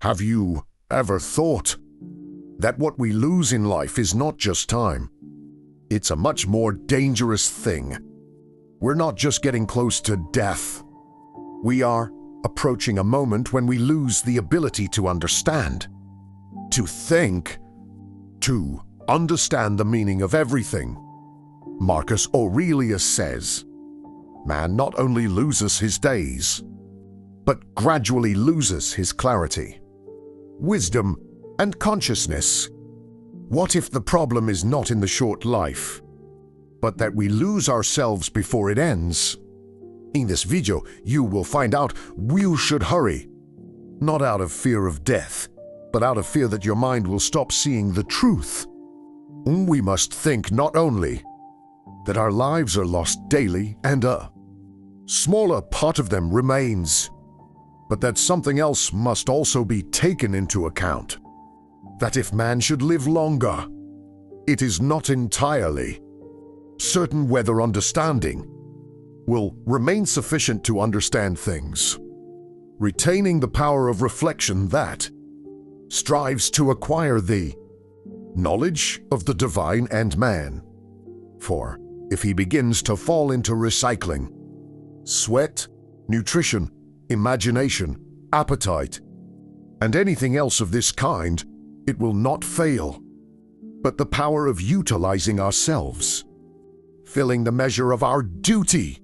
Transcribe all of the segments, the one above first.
Have you ever thought that what we lose in life is not just time? It's a much more dangerous thing. We're not just getting close to death. We are approaching a moment when we lose the ability to understand, to think, to understand the meaning of everything. Marcus Aurelius says, "Man not only loses his days, but gradually loses his clarity, wisdom, and consciousness." What if the problem is not in the short life, but that we lose ourselves before it ends? In this video, you will find out you should hurry, not out of fear of death, but out of fear that your mind will stop seeing the truth. We must think not only that our lives are lost daily and a smaller part of them remains, but that something else must also be taken into account. That if man should live longer, it is not entirely certain whether understanding will remain sufficient to understand things, retaining the power of reflection that strives to acquire the knowledge of the divine and man. For if he begins to fall into recycling, sweat, nutrition, imagination, appetite, and anything else of this kind, it will not fail, but the power of utilizing ourselves, filling the measure of our duty,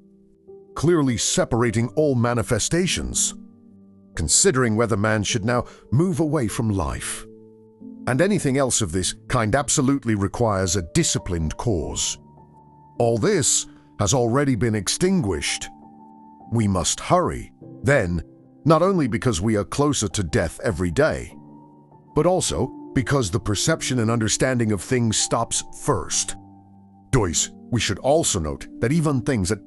clearly separating all manifestations, considering whether man should now move away from life. And anything else of this kind absolutely requires a disciplined cause. All this has already been extinguished. We must hurry, then, not only because we are closer to death every day, but also because the perception and understanding of things stops first. Dois, we should also note that even things that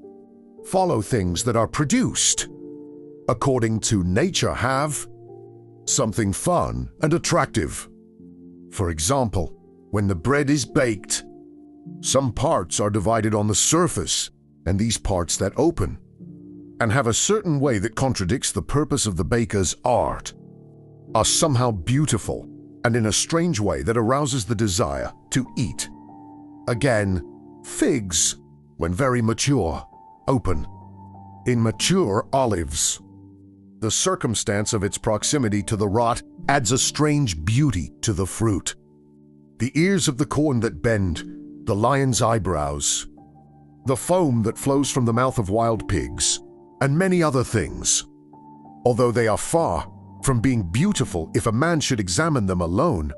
follow things that are produced according to nature have something fun and attractive. For example, when the bread is baked, some parts are divided on the surface, and these parts that open and have a certain way that contradicts the purpose of the baker's art are somehow beautiful and in a strange way that arouses the desire to eat. Again, figs, when very mature, open. In mature olives, the circumstance of its proximity to the rot adds a strange beauty to the fruit. The ears of the corn that bend, the lion's eyebrows, the foam that flows from the mouth of wild pigs, and many other things, although they are far from being beautiful if a man should examine them alone,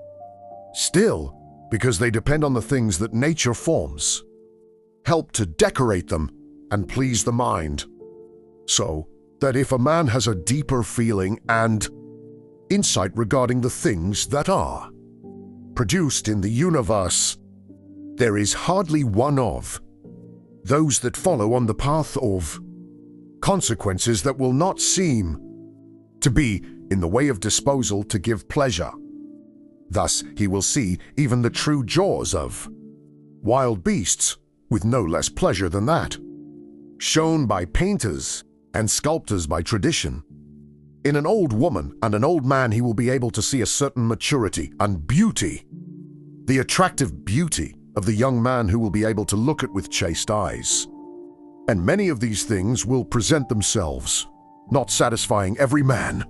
still, because they depend on the things that nature forms, help to decorate them and please the mind. So that if a man has a deeper feeling and insight regarding the things that are produced in the universe, there is hardly one of those that follow on the path of consequences that will not seem to be in the way of disposal to give pleasure. Thus he will see even the true jaws of wild beasts with no less pleasure than that, shown by painters and sculptors by tradition. In an old woman and an old man he will be able to see a certain maturity and beauty, the attractive beauty of the young man who will be able to look at with chaste eyes. And many of these things will present themselves, not satisfying every man,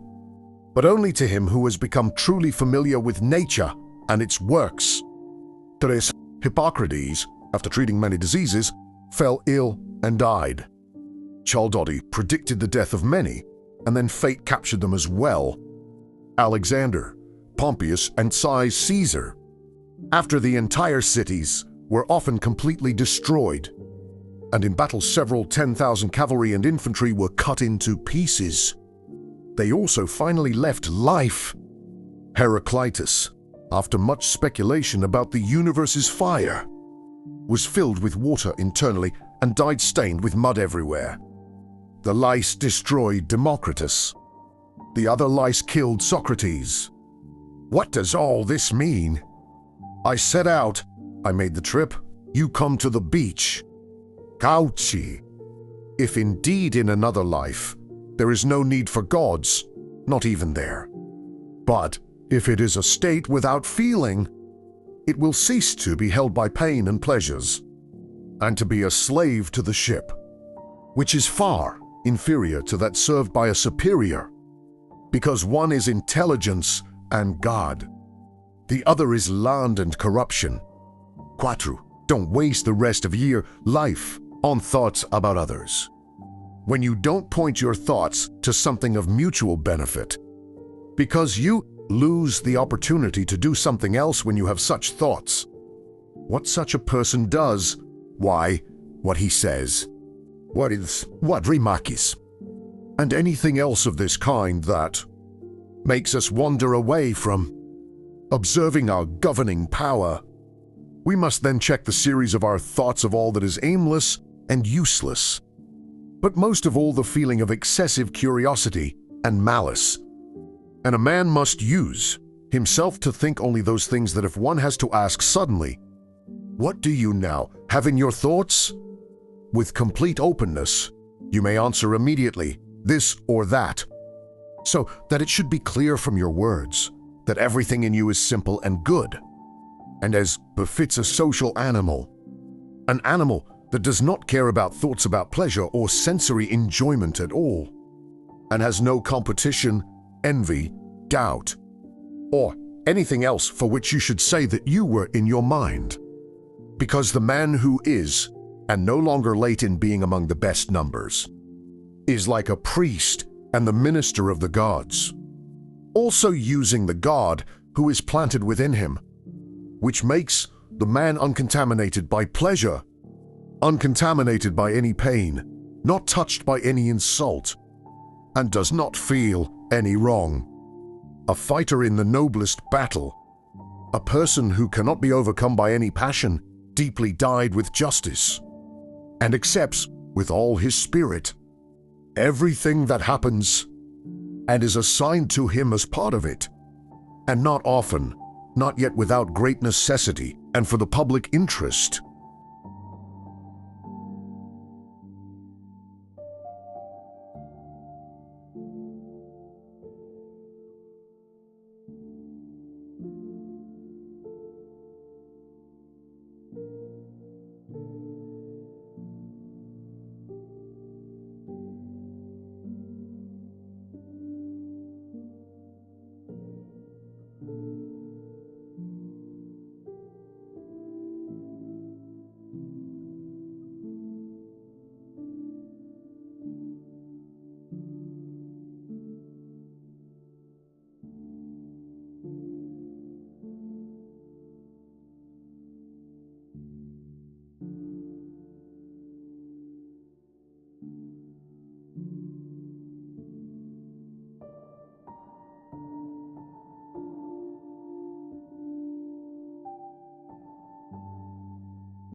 but only to him who has become truly familiar with nature and its works. Tres, Hippocrates, after treating many diseases, fell ill and died. Chaldody predicted the death of many, and then fate captured them as well. Alexander, Pompeius, and Caesar, after the entire cities were often completely destroyed, and in battle several 10,000 cavalry and infantry were cut into pieces. They also finally left life. Heraclitus, after much speculation about the universe's fire, was filled with water internally and died stained with mud everywhere. The lice destroyed Democritus. The other lice killed Socrates. What does all this mean? I set out, I made the trip, you come to the beach. Cauchi. If indeed in another life there is no need for gods, not even there, But if it is a state without feeling, it will cease to be held by pain and pleasures, and to be a slave to the ship, which is far inferior to that served by a superior, because one is intelligence and God. The other is land and corruption. 4. Don't waste the rest of your life on thoughts about others, when you don't point your thoughts to something of mutual benefit, because you lose the opportunity to do something else when you have such thoughts. What such a person does, why, what he says, what remarks, and anything else of this kind that makes us wander away from observing our governing power. We must then check the series of our thoughts of all that is aimless and useless, but most of all the feeling of excessive curiosity and malice. And a man must use himself to think only those things that if one has to ask suddenly, "What do you now have in your thoughts?" with complete openness, you may answer immediately, this or that, so that it should be clear from your words that everything in you is simple and good, and as befits a social animal, an animal that does not care about thoughts about pleasure or sensory enjoyment at all, and has no competition, envy, doubt, or anything else for which you should say that you were in your mind. Because the man who is, and no longer late in being among the best numbers, is like a priest and the minister of the gods, also using the God who is planted within him, which makes the man uncontaminated by pleasure, uncontaminated by any pain, not touched by any insult, and does not feel any wrong. A fighter in the noblest battle, a person who cannot be overcome by any passion, deeply dyed with justice, and accepts with all his spirit everything that happens and is assigned to him as part of it, and not often, not yet without great necessity and for the public interest.